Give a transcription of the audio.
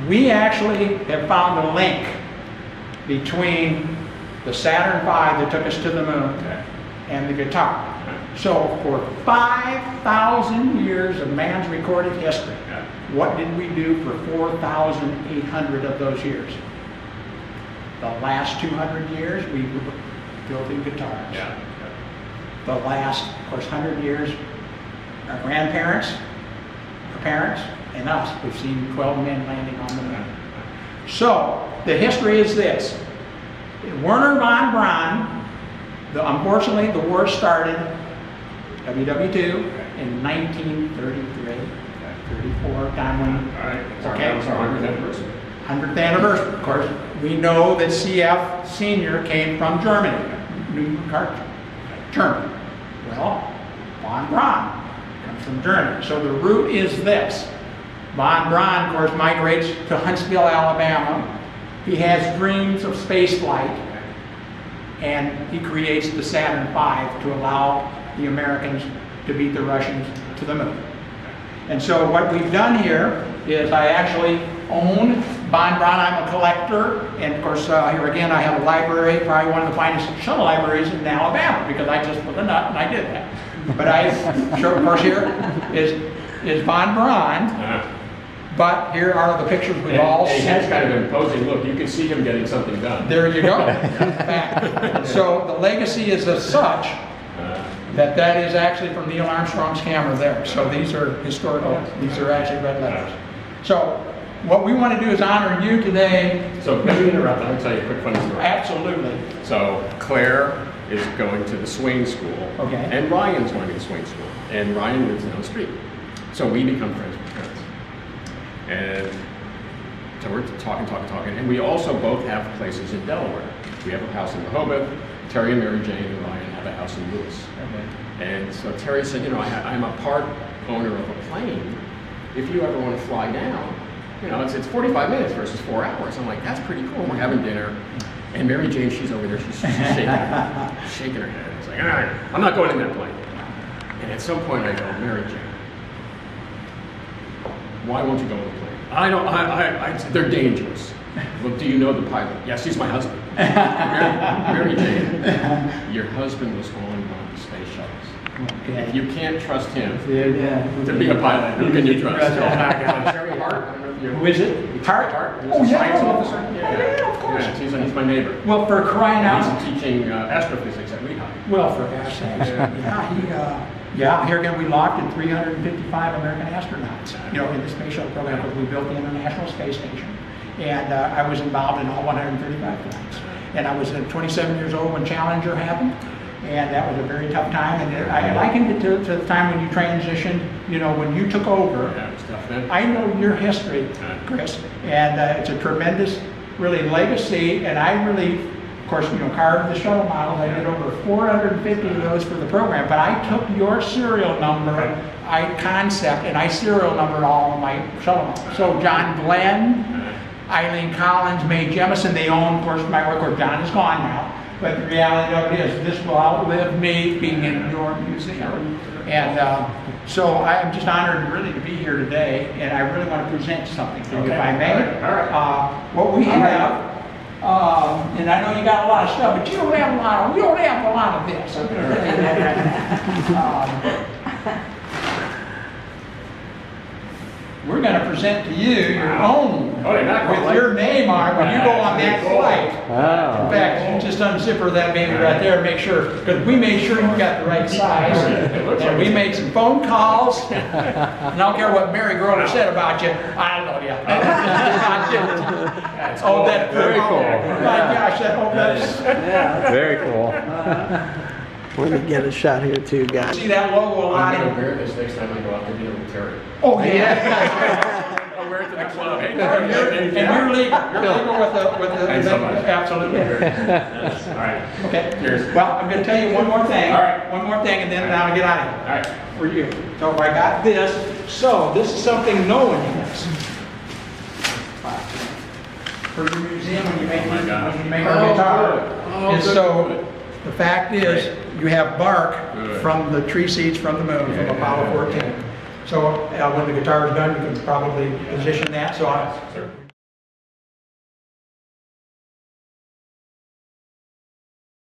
We actually have found a link between the Saturn V that took us to the moon and the guitar. So for 5,000 years of man's recorded history, what did we do for 4,800 of those years? The last 200 years, we were building guitars. The last, of course, 100 years, our grandparents, our parents, and us, we've seen 12 men landing on the moon. So the history is this. Werner von Braun, unfortunately the war started, WW2, in 1933, 34, time when, okay, 100th anniversary. 100th anniversary. Of course, we know that CF Senior came from Germany, Germany. Well, von Braun comes from Germany. So the root is this. Von Braun, of course, migrates to Huntsville, Alabama. He has dreams of space flight, and he creates the Saturn V to allow the Americans to beat the Russians to the moon. And so what we've done here is I actually own von Braun. I'm a collector, and of course here again I have a library, probably one of the finest shuttle libraries in Alabama, because I just was a nut and I did that. But of course here is von Braun. But here are the pictures we've all seen. He has kind of an imposing look. You can see him getting something done. There you go. So the legacy is as such that is actually from Neil Armstrong's camera there. So these are historical. These are actually red letters. So what we want to do is honor you today. So let me interrupt. Let me tell you a quick funny story. Absolutely. So Claire is going to the swing school. Okay. And Ryan's going to the swing school. And Ryan lives down the street. So we become friends with friends. And so we're talking, and we also both have places in Delaware. We have a house in Rehoboth. Terry and Mary Jane and Ryan have a house in Lewis. Okay. And so Terry said, you know, I'm a part owner of a plane. If you ever want to fly down, you know, it's 45 minutes versus 4 hours. I'm like, that's pretty cool. We're having dinner. And Mary Jane, she's over there, she's shaking her head. It's like, all right, I'm not going in that plane. And at some point I go, Mary Jane, why won't you go in the plane? They're dangerous. Well, do you know the pilot? Yes, he's my husband. Mary Jane, your husband was on one of the space shuttles. Okay. If you can't trust him to be a pilot, who can you trust? Terry Hart, I don't know if you... Who is it? Hart? Oh, yeah. Science officer. Yeah, of course. Yeah, he's my neighbor. Well, for crying out... He's teaching astrophysics at Lehigh. Well, for gosh sakes. Here again, we locked in 355 American astronauts, you know, in the space shuttle program, because we built the International Space Station. And I was involved in all 135 flights. And I was 27 years old when Challenger happened. And that was a very tough time. And I likened it to the time when you transitioned, you know, when you took over. Yeah, it was tough then. I know your history, Chris, and it's a tremendous, really, legacy. And I really, of course, you know, carved the shuttle models. I did over 450 of those for the program. But I took your serial number, concept, and I serial numbered all of my shuttle models. So John Glenn, Eileen Collins, Mae Jemison, they own, of course, my work. Or John is gone now. But the reality of it is, this will outlive me being in your museum. And so I'm just honored really to be here today, and I really want to present something to you, if I may. All right. What we have, and I know you got a lot of stuff, but you don't have a lot of, we don't have a lot of this. I'm going to tell you that. We're going to present to you your own, with your name on it when you go on that flight. In fact, you just unzipper that baby right there and make sure, because we made sure you got the right size. And we made some phone calls. And I don't care what Mary Grover said about you, I love you. Oh, that's very cool. My gosh, that's very cool. Let me get a shot here too, guys. See that logo a lot? I'm going to wear this next time I go out to dinner with Terry. Oh, yeah. I'll wear it to the club. And you're legal. You're legal with the Thanks so much. Absolutely. All right. Okay. Cheers. Well, I'm going to tell you one more thing. All right. One more thing, and then I'll get out of here. All right. For you. So I got this. So this is something no one has. For your museum when you make a guitar. And so the fact is, you have bark from the tree seeds from the moon, from Apollo 14. So when the guitar is done, you can probably position that. So I, Sir.